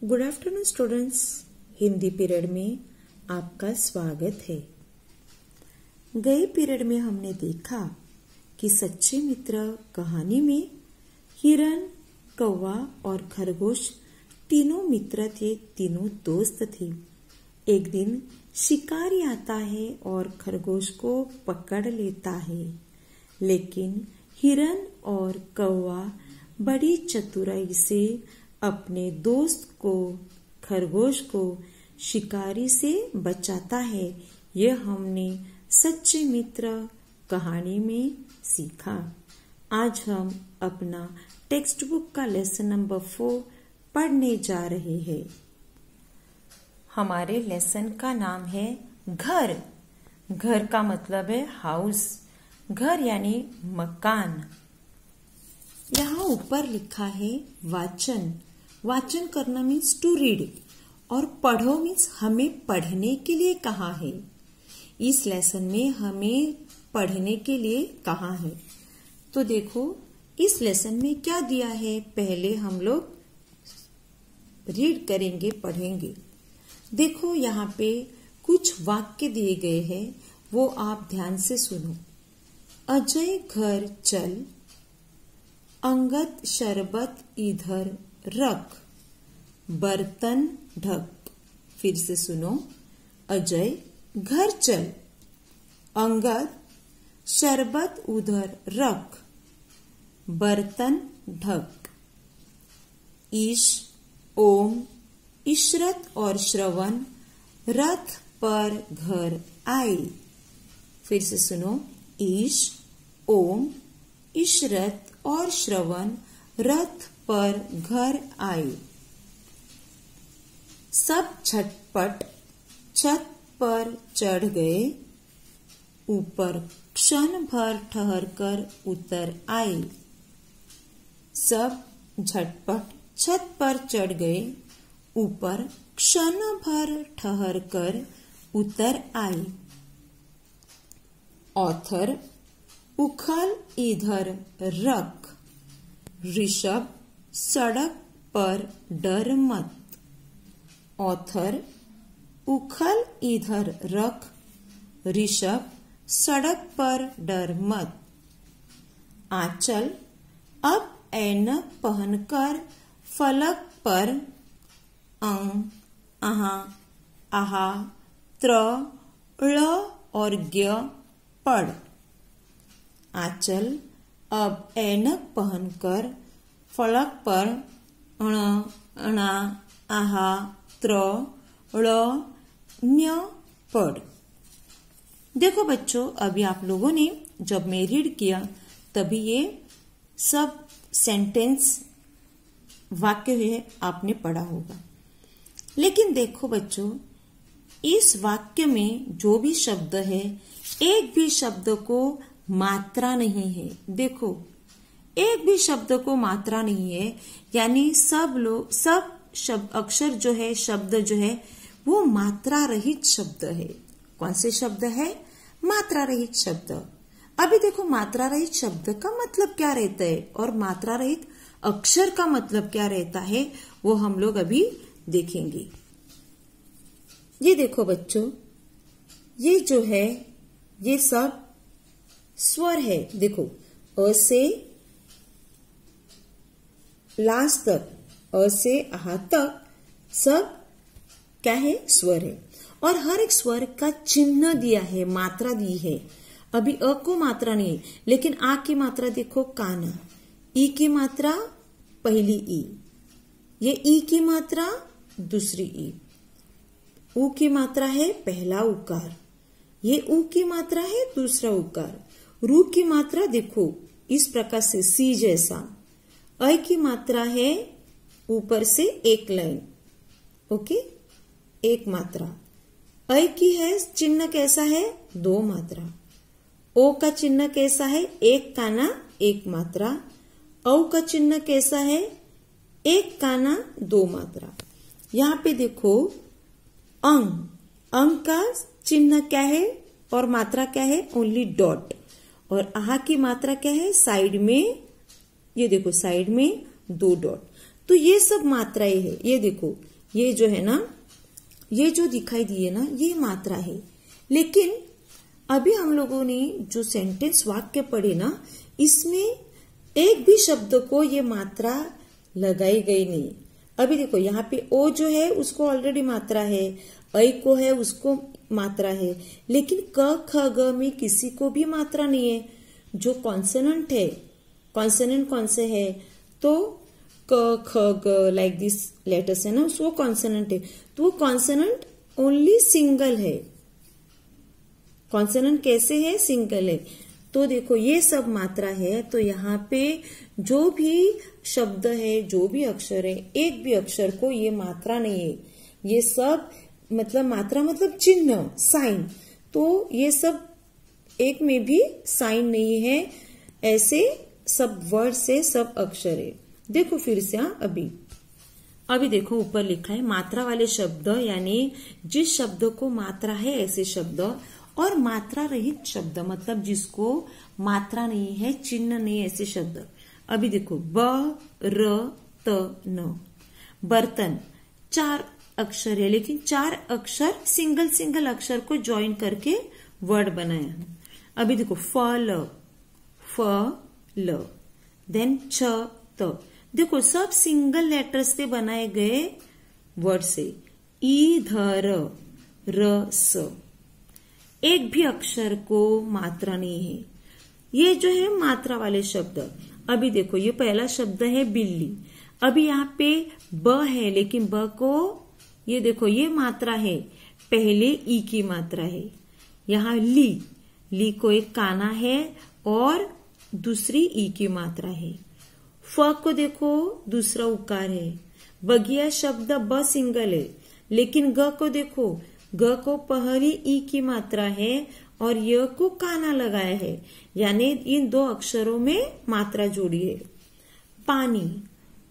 Good afternoon students. Hindi period में आपका स्वागत है। गए पीरियड में हमने देखा कि सच्चे मित्र कहानी में हिरन, कौवा और खरगोश तीनों मित्र थे, तीनों दोस्त थे। एक दिन शिकारी आता है और खरगोश को पकड़ लेता है, लेकिन हिरन और कौवा बड़ी चतुराई से अपने दोस्त को, खरगोश को शिकारी से बचाता है। यह हमने सच्चे मित्र कहानी में सीखा। आज हम अपना टेक्स्ट बुक का लेसन नंबर 4 पढ़ने जा रहे हैं। हमारे लेसन का नाम है घर। घर का मतलब है हाउस। घर यानी मकान। यहाँ ऊपर लिखा है वाचन। वाचन करना मीन्स टू रीड और पढ़ो मीन्स हमें पढ़ने के लिए कहा है। इस लेसन में हमें पढ़ने के लिए कहा है। तो देखो इस लेसन में क्या दिया है, पहले हम लोग रीड करेंगे, पढ़ेंगे। देखो यहाँ पे कुछ वाक्य दिए गए हैं, वो आप ध्यान से सुनो। अजय घर चल, अंगद शरबत इधर रख, बर्तन ढक। फिर से सुनो। अजय घर चल, अंगद शरबत उधर रख, बर्तन ढक। ईश, ओम, इशरत और श्रवण रथ पर घर आए। फिर से सुनो। ईश, ओम, इशरत और श्रवण रथ पर घर आए। सब झटपट छत पर चढ़ गए, ऊपर क्षण भर ठहरकर उतर आए। सब झटपट छत पर चढ़ गए, ऊपर क्षण भर ठहरकर उतर आए। ऑथर उखल इधर रख, ऋषभ सड़क पर डर मत। ऑथर उखल इधर रख, ऋषभ सड़क पर डर मत। आंचल अब ऐनक पहनकर फलक पर अंग, अहा, आहा, त्र, ळ और ज्ञ पढ़। आंचल अब ऐनक पहनकर फलक पर अण, अणा, आहा, त्र, ळ, ञ पढ़। देखो बच्चों, अभी आप लोगों ने जब मैं रीड किया तभी ये सब सेंटेंस वाक्य है आपने पढ़ा होगा। लेकिन देखो बच्चों, इस वाक्य में जो भी शब्द है, एक भी शब्द को मात्रा नहीं है। देखो एक भी शब्द को मात्रा नहीं है, यानी सब शब्द अक्षर जो है, शब्द जो है वो मात्रा रहित शब्द है। कौन से शब्द है? मात्रा रहित शब्द। अभी देखो मात्रा रहित शब्द का मतलब क्या रहता है और मात्रा रहित अक्षर का मतलब क्या रहता है, वो हम लोग अभी देखेंगे। ये देखो बच्चों, ये जो है ये सब स्वर है। देखो अ से लास्ट तक, अ से आहा तक सब क्या है? स्वर है। और हर एक स्वर का चिन्ह दिया है, मात्रा दी है। अभी अ को मात्रा नहीं है, लेकिन आ की मात्रा देखो काना, ई की मात्रा पहली ई, ये ई की मात्रा दूसरी ई, ऊ की मात्रा है पहला उकार, ये ऊ की मात्रा है दूसरा उकार। रू की मात्रा देखो इस प्रकार से सी जैसा। अ की मात्रा है ऊपर से एक लाइन, ओके, एक मात्रा। अ की है चिन्ह कैसा है? दो मात्रा। ओ का चिन्ह कैसा है? एक काना एक मात्रा। औ का चिन्ह कैसा है? एक काना दो मात्रा। यहाँ पे देखो अंग, अंग का चिन्ह क्या है और मात्रा क्या है? Only dot. और आहा की मात्रा क्या है? साइड में, ये देखो साइड में दो डॉट। तो ये सब मात्राएं है। ये देखो, ये जो है ना, ये जो दिखाई दिए ना, ये मात्रा है। लेकिन अभी हम लोगों ने जो सेंटेंस वाक्य पढ़े ना, इसमें एक भी शब्द को ये मात्रा लगाई गई नहीं। अभी देखो यहाँ पे ओ जो है उसको ऑलरेडी मात्रा है, ऐ को है उसको मात्रा है, लेकिन क ख ग में किसी को भी मात्रा नहीं है। जो कॉन्सोनेंट है, कॉन्सोनेंट कौन से है, तो क ख ग लाइक दिस लेटर्स है ना, वो कॉन्सोनेंट है। तो वो कॉन्सोनेंट ओनली सिंगल है। कॉन्सोनेंट कैसे है, सिंगल है। तो देखो ये सब मात्रा है, तो यहाँ पे जो भी शब्द है, जो भी अक्षर है, एक भी अक्षर को ये मात्रा नहीं है। ये सब मतलब मात्रा मतलब चिन्ह, साइन। तो ये सब एक में भी साइन नहीं है। ऐसे सब वर्ड से सब अक्षर है। देखो फिर से, अभी देखो ऊपर लिखा है मात्रा वाले शब्द, यानी जिस शब्द को मात्रा है ऐसे शब्द, और मात्रा रहित शब्द मतलब जिसको मात्रा नहीं है, चिन्ह नहीं है, ऐसे शब्द। अभी देखो ब र त न, बर्तन 4 अक्षर है, लेकिन 4 अक्षर सिंगल सिंगल अक्षर को ज्वाइन करके वर्ड बनाया। अभी देखो फल, फ ल, देन छ त, देखो सब सिंगल लेटर्स से बनाए गए वर्ड से। इधर, र स, एक भी अक्षर को मात्रा नहीं है। ये जो है मात्रा वाले शब्द। अभी देखो ये पहला शब्द है बिल्ली। अभी यहाँ पे ब है, लेकिन ब को ये देखो ये मात्रा है, पहले ई की मात्रा है। यहाँ ली को एक काना है और दूसरी ई की मात्रा है। फ को देखो दूसरा उकार है। बगिया शब्द ब सिंगल है, लेकिन ग को देखो, ग को पहली ई की मात्रा है और य को काना लगाया है, यानी इन 2 अक्षरों में मात्रा जोड़ी है। पानी,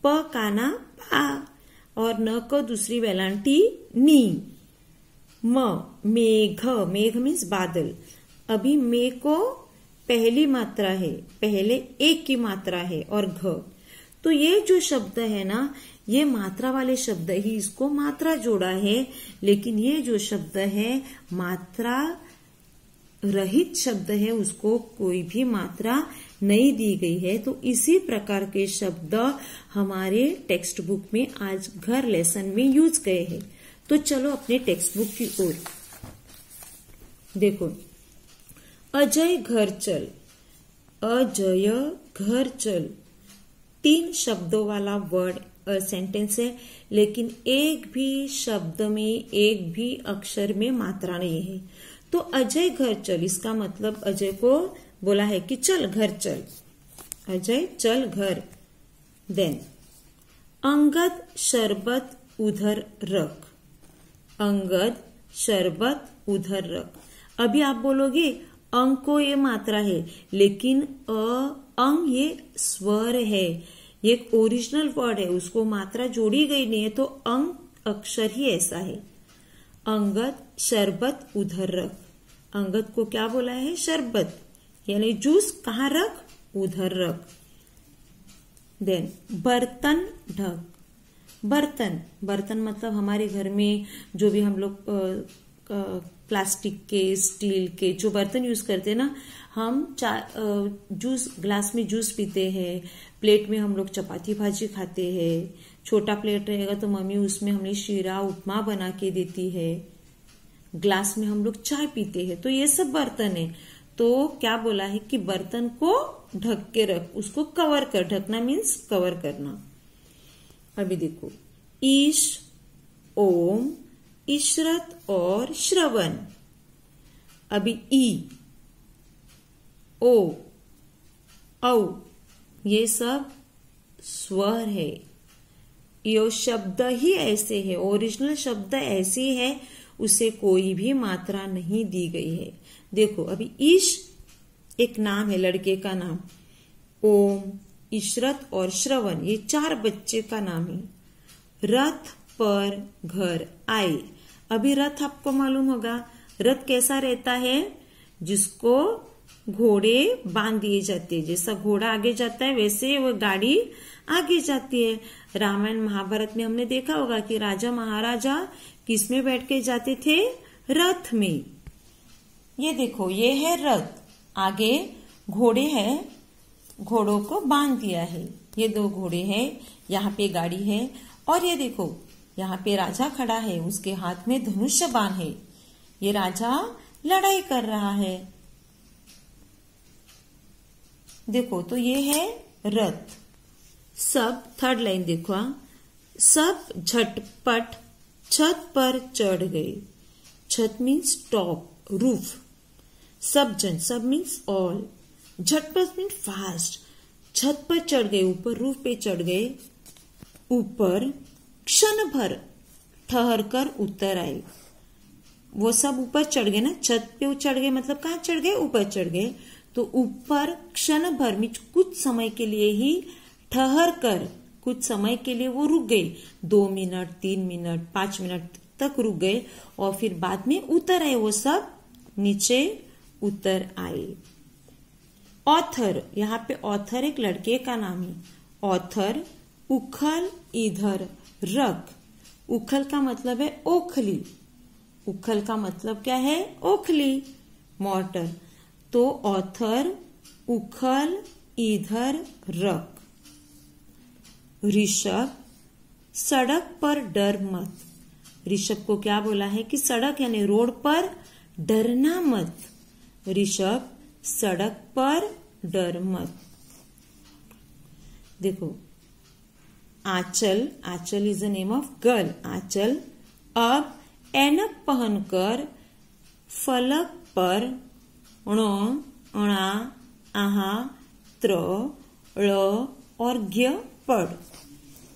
प काना पा और न को दूसरी वेलांटी नी। मेघ, मेघ मीन्स बादल। अभी मे को पहली मात्रा है, पहले एक की मात्रा है और घ। तो ये जो शब्द है ना, ये मात्रा वाले शब्द ही इसको मात्रा जोड़ा है, लेकिन ये जो शब्द है मात्रा रहित शब्द है, उसको कोई भी मात्रा नहीं दी गई है। तो इसी प्रकार के शब्द हमारे टेक्स्ट बुक में आज घर लेसन में यूज गए हैं। तो चलो अपने टेक्स्ट बुक की ओर देखो। अजय घर चल, अजय घर चल 3 शब्दों वाला वर्ड सेंटेंस है, लेकिन एक भी शब्द में, एक भी अक्षर में मात्रा नहीं है। तो अजय घर चल, इसका मतलब अजय को बोला है कि चल घर चल, अजय चल घर। देन अंगद शरबत उधर रख, अंगद शरबत उधर रख। अभी आप बोलोगे अंग को ये मात्रा है, लेकिन अंग ये स्वर है, ये एक ओरिजिनल वर्ड है, उसको मात्रा जोड़ी गई नहीं है, तो अंग अक्षर ही ऐसा है। अंगद शरबत उधर रख, अंगद को क्या बोला है, शरबत, यानी जूस कहाँ रख, उधर रख। देन बर्तन ढक, बर्तन, बर्तन मतलब हमारे घर में जो भी हम लोग प्लास्टिक के, स्टील के जो बर्तन यूज करते हैं ना, हम जूस, ग्लास में जूस पीते हैं, प्लेट में हम लोग चपाती भाजी खाते हैं, छोटा प्लेट रहेगा तो मम्मी उसमें हमें शीरा उपमा बना के देती है, ग्लास में हम लोग चाय पीते हैं। तो ये सब बर्तन है। तो क्या बोला है कि बर्तन को ढक के रख, उसको कवर कर, ढकना मीन्स कवर करना। अभी देखो ईश, ओम, इशरत और श्रवण। अभी ई, ओ, औ, ये सब स्वर है। ये शब्द ही ऐसे है, ओरिजिनल शब्द ऐसे है, उसे कोई भी मात्रा नहीं दी गई है। देखो अभी ईश एक नाम है, लड़के का नाम। ओम, इशरत और श्रवण ये 4 बच्चे का नाम है। रथ पर घर आए। अभी रथ आपको मालूम होगा, रथ कैसा रहता है, जिसको घोड़े बांध दिए जाते हैं। जैसा घोड़ा आगे जाता है वैसे वो गाड़ी आगे जाती है। रामायण महाभारत में हमने देखा होगा कि राजा महाराजा किसमें बैठ के जाते थे? रथ में। ये देखो, ये है रथ, आगे घोड़े हैं, घोड़ों को बांध दिया है। ये 2 घोड़े हैं, यहाँ पे गाड़ी है, और ये देखो यहाँ पे राजा खड़ा है, उसके हाथ में धनुष्य बाण है। ये राजा लड़ाई कर रहा है। देखो तो ये है रथ। सब, थर्ड लाइन देखो, सब झटपट छत पर चढ़ गए। छत मीन्स टॉप, रूफ। सब जन, सब मीन्स ऑल। झटपट मीन्स फास्ट। छत पर चढ़ गए, ऊपर रूफ पे चढ़ गए। ऊपर क्षण भर ठहर कर उतर आए। वो सब ऊपर चढ़ गए ना, छत पे चढ़ गए मतलब कहाँ चढ़ गए? ऊपर चढ़ गए। तो ऊपर क्षण भर में कुछ समय के लिए ही ठहर कर, कुछ समय के लिए वो रुक गए। 2 मिनट, 3 मिनट, 5 मिनट तक रुक गए और फिर बाद में उतर आए। वो सब नीचे उतर आए। ऑथर, यहाँ पे ऑथर एक लड़के का नाम है। ऑथर उखल इधर रख। उखल का मतलब है ओखली। उखल का मतलब क्या है? ओखली, मॉर्टर। तो ऑथर उखल इधर रख। ऋषभ सड़क पर डर मत। ऋषभ को क्या बोला है कि सड़क यानी रोड पर डरना मत। ऋषभ सड़क पर डर मत। देखो, Anchal, Anchal is the name of girl. Anchal अब ऐनक पहनकर फलक पर ण, अणा, आहा, त्र, ळ और ज्ञ पढ़।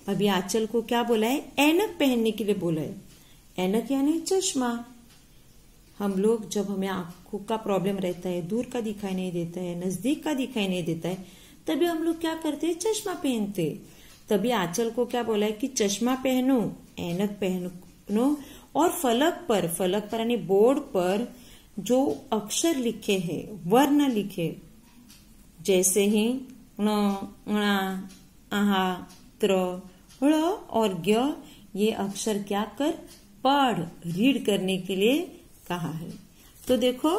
अभी आंचल को क्या बोला है? ऐनक पहनने के लिए बोला है। ऐनक यानी चश्मा। हम लोग जब हमें आंखों का प्रॉब्लम रहता है, दूर का दिखाई नहीं देता है, नजदीक का दिखाई नहीं देता है, तभी हम लोग क्या करते हैं? चश्मा पहनते। तभी आंचल को क्या बोला है कि चश्मा पहनो, ऐनक पहनो और फलक पर यानी बोर्ड पर जो अक्षर लिखे हैं, वर्ण लिखे, जैसे ही ण, णा, आहा, त्र, ळ और ज्ञ, ये अक्षर क्या कर? पढ़, रीड करने के लिए कहा है। तो देखो,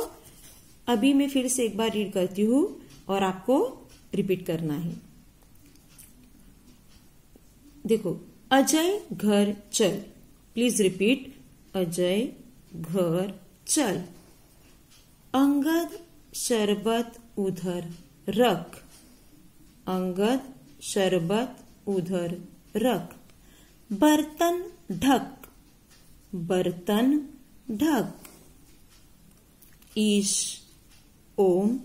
अभी मैं फिर से एक बार रीड करती हूँ और आपको रिपीट करना है। देखो, अजय घर चल। प्लीज रिपीट, अजय घर चल। अंगद शरबत उधर रख। अंगद शरबत उधर रख। बर्तन ढक। बर्तन ढक। ईश, ओम,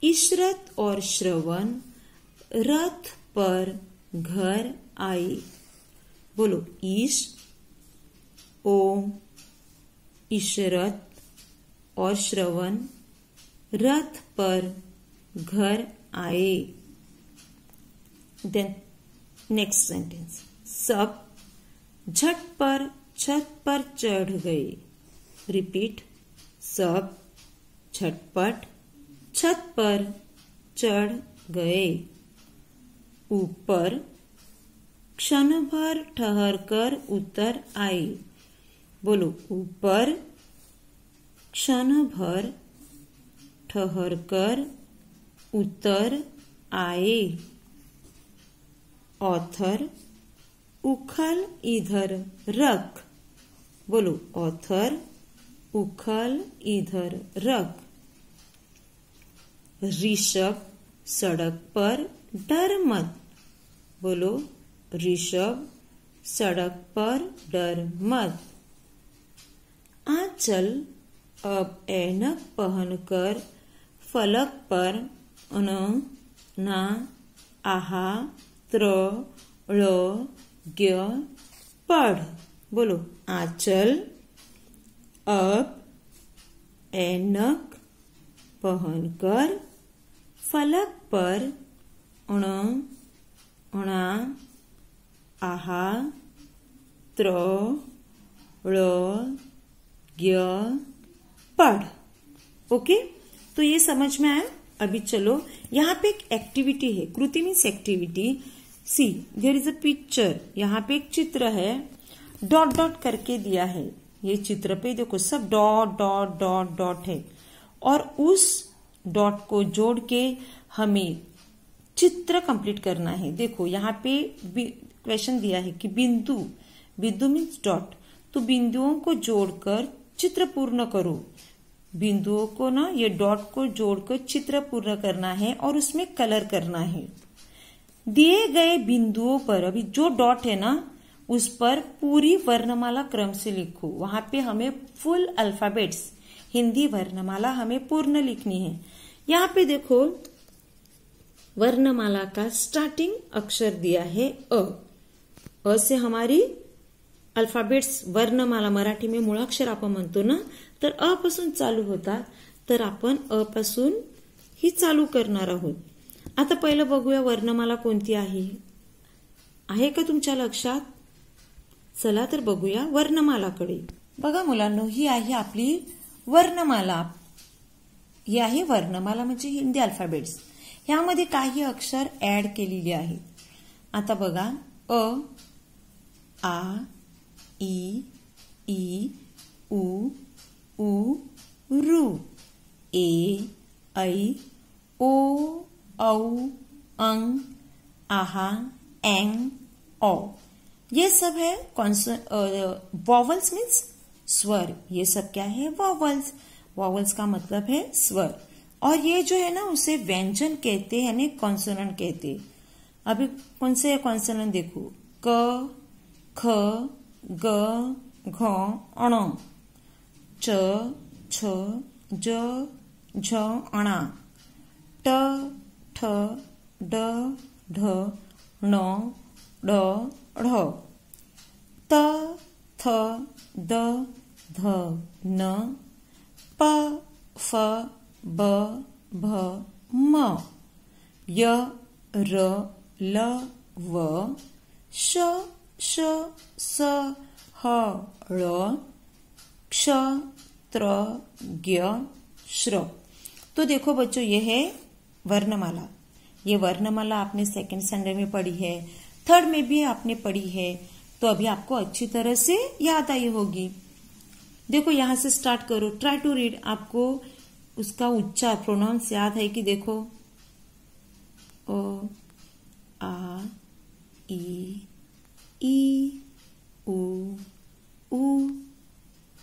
इशरत और श्रवण रथ पर घर आए। बोलो, ईश, ओम, इशरत और श्रवण रथ पर घर आए। देन नेक्स्ट सेंटेंस, सब झट पर छत पर चढ़ गए। रिपीट, सब झटपट छत पर चढ़ गए। ऊपर क्षण भर ठहर कर उतर आए। बोलो, ऊपर क्षण भर ठहर कर उतर आए। ऑथर उखल इधर रख। बोलो, ऑथर उखल इधर रख। ऋषभ सड़क पर डर मत। बोलो, ऋषभ सड़क पर डर मत। आंचल अब ऐनक पहनकर फलक पर अन, ना, आहा, त्र, ळ, ज्ञ पढ़। बोलो, आंचल अब ऐनक पहनकर फलक पर अण, अणा, आहा, त्र, ळ, ज्ञ पढ़। ओके, तो ये समझ में आया। अभी चलो यहाँ पे एक एक्टिविटी है, कृति means activity. See there is a picture, यहाँ पे एक चित्र है, डॉट डॉट करके दिया है। ये चित्र पे देखो सब डॉट डॉट डॉट डॉट है, और उस डॉट को जोड़ के हमें चित्र कंप्लीट करना है। देखो यहाँ पे क्वेश्चन दिया है कि बिंदु, बिंदु मीन्स डॉट, तो बिंदुओं को जोड़कर चित्र पूर्ण करो। बिंदुओं को ना, ये डॉट को जोड़कर चित्र पूर्ण करना है और उसमें कलर करना है। दिए गए बिंदुओं पर, अभी जो डॉट है ना उस पर पूरी वर्णमाला क्रम से लिखो। वहां पे हमें फुल अल्फाबेट्स, हिंदी वर्णमाला हमें पूर्ण लिखनी है। यहाँ पे देखो वर्णमाला का स्टार्टिंग अक्षर दिया है अ। अ से हमारी अल्फाबेट्स, वर्णमाला मराठी में मुळाक्षर आपण म्हणतो ना, तर अ पासून चालू होतात, तर आपण अ पासून ही चालू करणार आहोत। आता पहिलं बघूया वर्णमाला कोणती आहे का तुमच्या लक्षात? चला तर बघूया वर्णमालाकडे। बघा मुलांनो, ही आहे आपली वर्णमाला। ही आहे वर्णमाला म्हणजे हिंदी अल्फाबेट्स। ह्यामध्ये काही अक्षर ऍड केलेली आहेत। आता बघा अ, आ, ई, ई, उ, ऊ, रू, ए, ऐ, ओ, औ, अंग, आहा, एंग, औ। ये सब है वॉवल्स मीन्स स्वर। ये सब क्या है? वॉवल्स। वॉवल्स का मतलब है स्वर, और ये जो है ना उसे व्यंजन कहते हैं, यानी कॉन्सोनेंट कहते हैं। अभी कौन से कॉन्सोनेंट देखो, क, ख, ग, घ, अण, च, छ, ज, झ, अणा, ट, ठ, ड, ढ, ण, ड, ढ, त, थ, द, ध, न, प, फ, ब, भ, म, य, र, ल, व, श, श, स, ह, ळ, क्ष, त्र, ज्ञ, श्र। तो देखो बच्चों, ये है वर्णमाला। ये वर्णमाला आपने सेकंड स्टैंडर्ड में पढ़ी है, थर्ड में भी आपने पढ़ी है, तो अभी आपको अच्छी तरह से याद आई होगी। देखो यहां से स्टार्ट करो, ट्राई टू रीड। आपको उसका उच्चार, प्रोनाउंस याद है कि देखो, ओ, आ, ई, उ,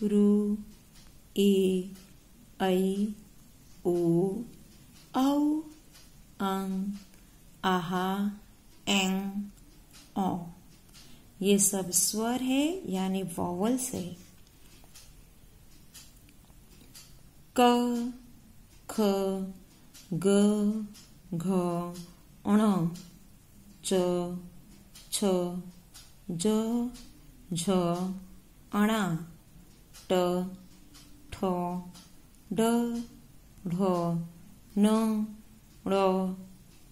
रू, ए, ऐ, ओ, औ, अंग, आहा, एंग, औ। ये सब स्वर है यानी वॉवल्स है। क, ख, ग, घ, अण, च, छ, ज, झ, अणा, ट, ठ, ड, ढ, न, ळ,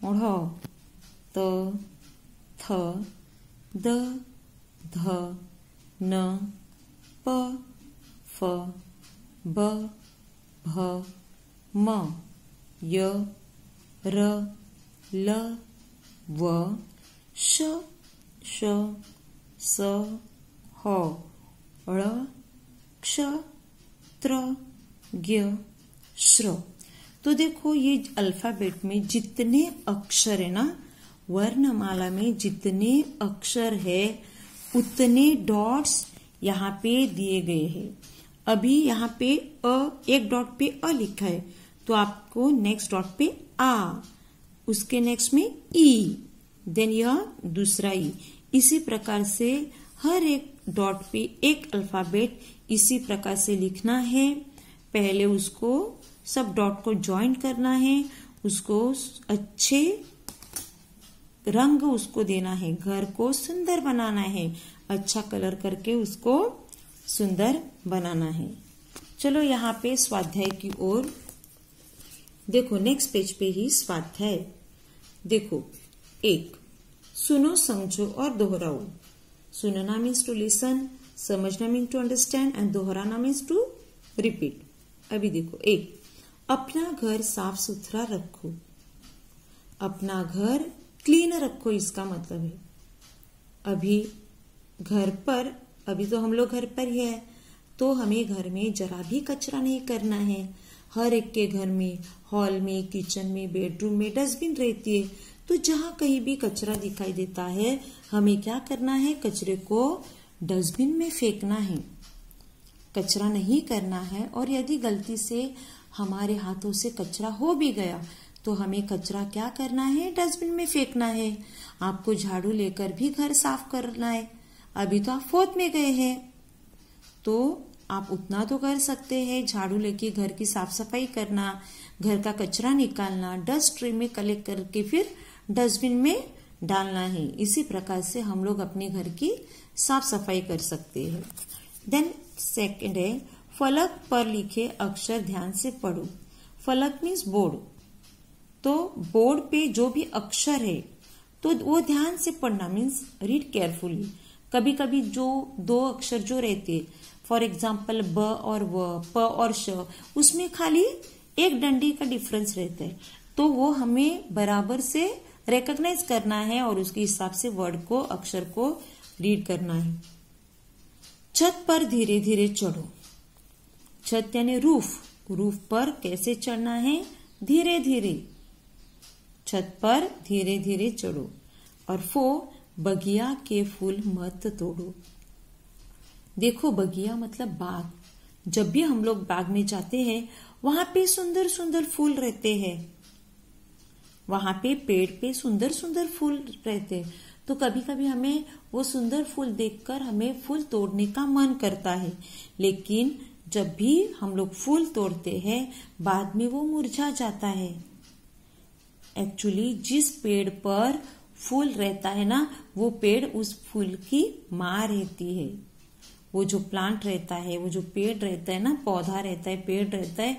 ढ, त, थ, द, ध, न, प, फ, ब, भ, म, य, र, ल, व, श, श, स, ह, ळ, क्ष, त्र, ज्ञ, श्र। तो देखो ये अल्फाबेट में जितने अक्षर है ना, वर्णमाला में जितने अक्षर है उतने डॉट्स यहाँ पे दिए गए हैं। अभी यहाँ पे एक डॉट पे अ लिखा है, तो आपको नेक्स्ट डॉट पे आ, उसके नेक्स्ट में ई, देन यह दूसरा ई। इसी प्रकार से हर एक डॉट पे एक अल्फाबेट इसी प्रकार से लिखना है। पहले उसको सब डॉट को ज्वाइन करना है, उसको अच्छे रंग उसको देना है, घर को सुंदर बनाना है, अच्छा कलर करके उसको सुंदर बनाना है। चलो यहाँ पे स्वाध्याय की ओर देखो, नेक्स्ट पेज पे ही स्वाध्याय देखो। एक, सुनो, समझो और दोहराओ। सुनना मीन्स टू लिसन, समझना मीन्स टू अंडरस्टैंड, एंड दोहराना मीन्स टू रिपीट। अभी देखो, एक, अपना घर साफ सुथरा रखो, अपना घर क्लीन रखो, इसका मतलब है अभी तो हम लोग घर पर ही है, तो हमें घर में जरा भी कचरा नहीं करना है। हर एक के घर में, हॉल में, किचन में, बेडरूम में डस्टबिन रहती है, तो जहां कहीं भी कचरा दिखाई देता है हमें क्या करना है, कचरे को डस्टबिन में फेंकना है, कचरा नहीं करना है। और यदि गलती से हमारे हाथों से कचरा हो भी गया तो हमें कचरा क्या करना है, डस्टबिन में फेंकना है। आपको झाड़ू लेकर भी घर साफ करना है। अभी तो आप 4th में गए हैं तो आप उतना तो कर सकते हैं, झाड़ू लेके घर की साफ सफाई करना, घर का कचरा निकालना, डस्ट ट्रे में कलेक्ट करके फिर डस्टबिन में डालना है। इसी प्रकार से हम लोग अपने घर की साफ सफाई कर सकते हैं। देन सेकंड है, फलक पर लिखे अक्षर ध्यान से पढ़ो। फलक मीन्स बोर्ड, तो बोर्ड पे जो भी अक्षर है तो वो ध्यान से पढ़ना, मीन्स रीड केयरफुली। कभी कभी जो 2 अक्षर जो रहते, फॉर एग्जाम्पल ब और व, प और श, उसमें खाली एक डंडी का डिफरेंस रहता है, तो वो हमें बराबर से रिकॉग्नाइज करना है और उसके हिसाब से वर्ड को, अक्षर को रीड करना है। छत पर धीरे धीरे चढ़ो। छत यानी रूफ, रूफ पर कैसे चढ़ना है, धीरे धीरे, छत पर धीरे धीरे चढ़ो। और 4, बगिया के फूल मत तोड़ो। देखो बगिया मतलब बाग। जब भी हम लोग बाग में जाते हैं वहां पे सुंदर सुंदर फूल रहते हैं, वहां पे पेड़ पे सुंदर सुंदर फूल रहते हैं, तो कभी कभी हमें वो सुंदर फूल देखकर हमें फूल तोड़ने का मन करता है। लेकिन जब भी हम लोग फूल तोड़ते हैं बाद में वो मुरझा जाता है। एक्चुअली जिस पेड़ पर फूल रहता है ना, वो पेड़ उस फूल की माँ रहती है। वो जो प्लांट रहता है, वो जो पेड़ रहता है ना, पौधा रहता है, पेड़ रहता है,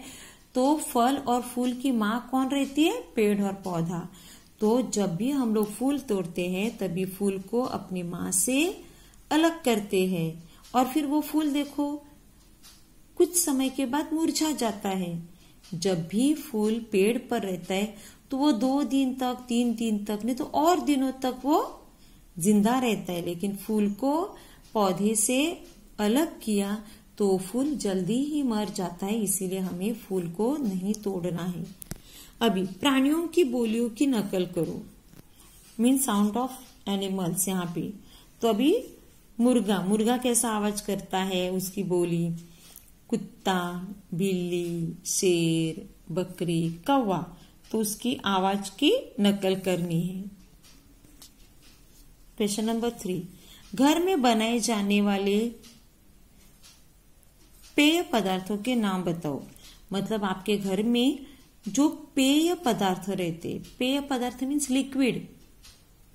तो फल और फूल की माँ कौन रहती है, पेड़ और पौधा। तो जब भी हम लोग फूल तोड़ते हैं तभी फूल को अपनी माँ से अलग करते हैं और फिर वो फूल देखो कुछ समय के बाद मुरझा जाता है। जब भी फूल पेड़ पर रहता है तो वो 2 दिन तक, 3 दिन तक, नहीं तो और दिनों तक वो जिंदा रहता है। लेकिन फूल को पौधे से अलग किया तो फूल जल्दी ही मर जाता है, इसीलिए हमें फूल को नहीं तोड़ना है। अभी प्राणियों की बोलियों की नकल करो, मीन साउंड ऑफ एनिमल्स यहाँ पे। तो अभी मुर्गा, मुर्गा कैसा आवाज करता है, उसकी बोली, कुत्ता, बिल्ली, शेर, बकरी, कौवा, तो उसकी आवाज की नकल करनी है। क्वेश्चन नंबर 3, घर में बनाए जाने वाले पेय पदार्थों के नाम बताओ। मतलब आपके घर में जो पेय पदार्थ रहते, पेय पदार्थ मीन्स लिक्विड,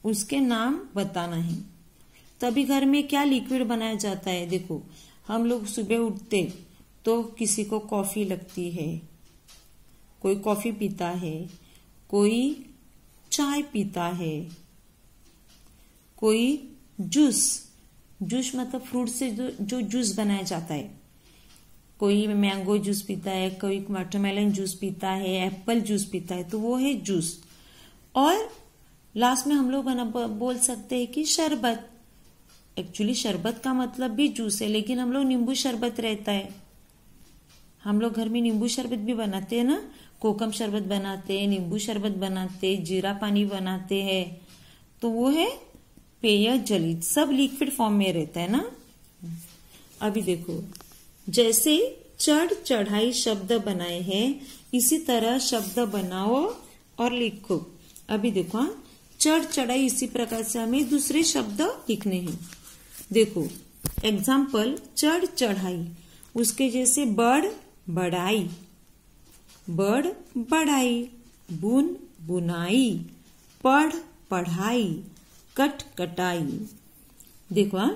उसके नाम बताना है। तभी घर में क्या लिक्विड बनाया जाता है। देखो हम लोग सुबह उठते तो किसी को कॉफी लगती है, कोई कॉफी पीता है, कोई चाय पीता है, कोई जूस, जूस मतलब फ्रूट से जो जूस बनाया जाता है, कोई मैंगो जूस पीता है, कोई वाटरमेलन जूस पीता है, एप्पल जूस पीता है, तो वो है जूस। और लास्ट में हम लोग बोल सकते हैं कि शरबत। एक्चुअली शरबत का मतलब भी जूस है, लेकिन हम लोग नींबू शरबत रहता है, हम लोग घर में नींबू शरबत भी बनाते हैं ना, कोकम शरबत बनाते हैं, नींबू शरबत बनाते हैं, जीरा पानी बनाते हैं, तो वो है पेय जलित, सब लिक्विड फॉर्म में रहता है ना। अभी देखो जैसे चढ़ चढ़ाई शब्द बनाए हैं इसी तरह शब्द बनाओ और लिखो। अभी देखो चढ़ चढ़ाई, इसी प्रकार से हमें दूसरे शब्द लिखने हैं। देखो एग्जाम्पल, चढ़ चढ़ाई, उसके जैसे बढ़ बढ़ाई, बढ़ बढ़ाई, बुन बुनाई, पढ़ पढ़ाई, कट कटाई। देखो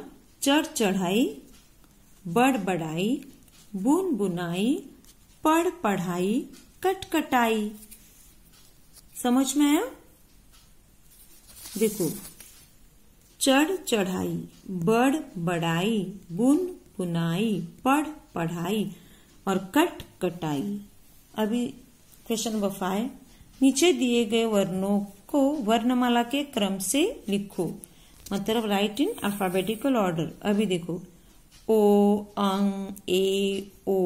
चढ़ चढ़ाई, बढ़ बढ़ाई, बुन बुनाई, पढ़ पढ़ाई, कट कटाई। समझ में आया? देखो चढ़ चढ़ाई, बढ़ बढ़ाई, बुन बुनाई, पढ़ पढ़ाई और कट कटाई। अभी क्वेश्चन नंबर 5, नीचे दिए गए वर्णों को वर्णमाला के क्रम से लिखो, मतलब राइट इन अल्फाबेटिकल ऑर्डर। अभी देखो ओ, अंग, ए, ओ,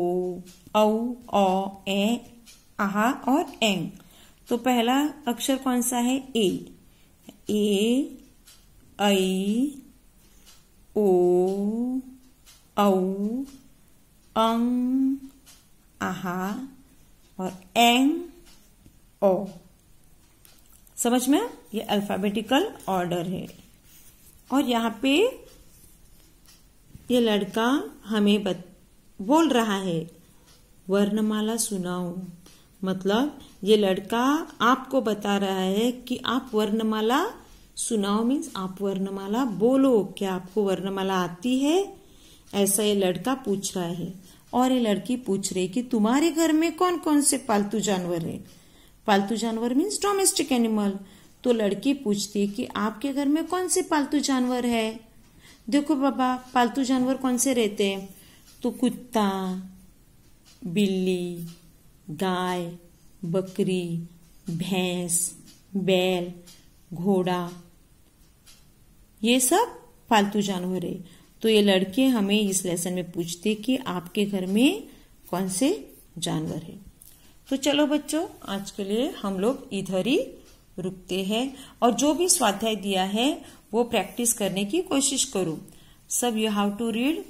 औ, औ, ए, आहा और एंग। तो पहला अक्षर कौन सा है? ए, ऐ, ओ, औ, अंग, आहा और एंग, ओ। समझ में? ये अल्फाबेटिकल ऑर्डर है। और यहाँ पे ये लड़का हमें बोल रहा है वर्णमाला सुनाओ, मतलब ये लड़का आपको बता रहा है कि आप वर्णमाला सुनाओ, मीन्स आप वर्णमाला बोलो। क्या आपको वर्णमाला आती है? ऐसा ये लड़का पूछ रहा है। और ये लड़की पूछ रही कि तुम्हारे घर में कौन कौन से पालतू जानवर है? पालतू जानवर मीन्स डोमेस्टिक एनिमल। तो लड़की पूछती है कि आपके घर में कौन से पालतू जानवर है? देखो बाबा, पालतू जानवर कौन से रहते हैं? तो कुत्ता, बिल्ली, गाय, बकरी, भैंस, बैल, घोड़ा, ये सब पालतू जानवर है। तो ये लड़के हमें इस लेसन में पूछते कि आपके घर में कौन से जानवर है। तो चलो बच्चों, आज के लिए हम लोग इधर ही रुकते हैं। और जो भी स्वाध्याय दिया है वो प्रैक्टिस करने की कोशिश करो। सब you have to read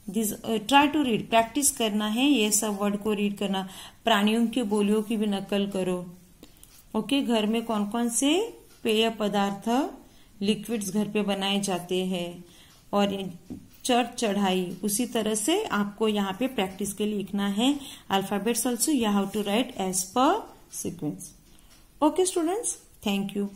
this, try to read, practice करना है ये सब वर्ड को रीड करना। प्राणियों की बोलियों की भी नकल करो। ओके, घर में कौन कौन से पेय पदार्थ, लिक्विड्स घर पे बनाए जाते हैं और चढ़ाई, उसी तरह से आपको यहाँ पे प्रैक्टिस के लिए लिखना है। Alphabets also you have to write as per sequence. Okay students, thank you.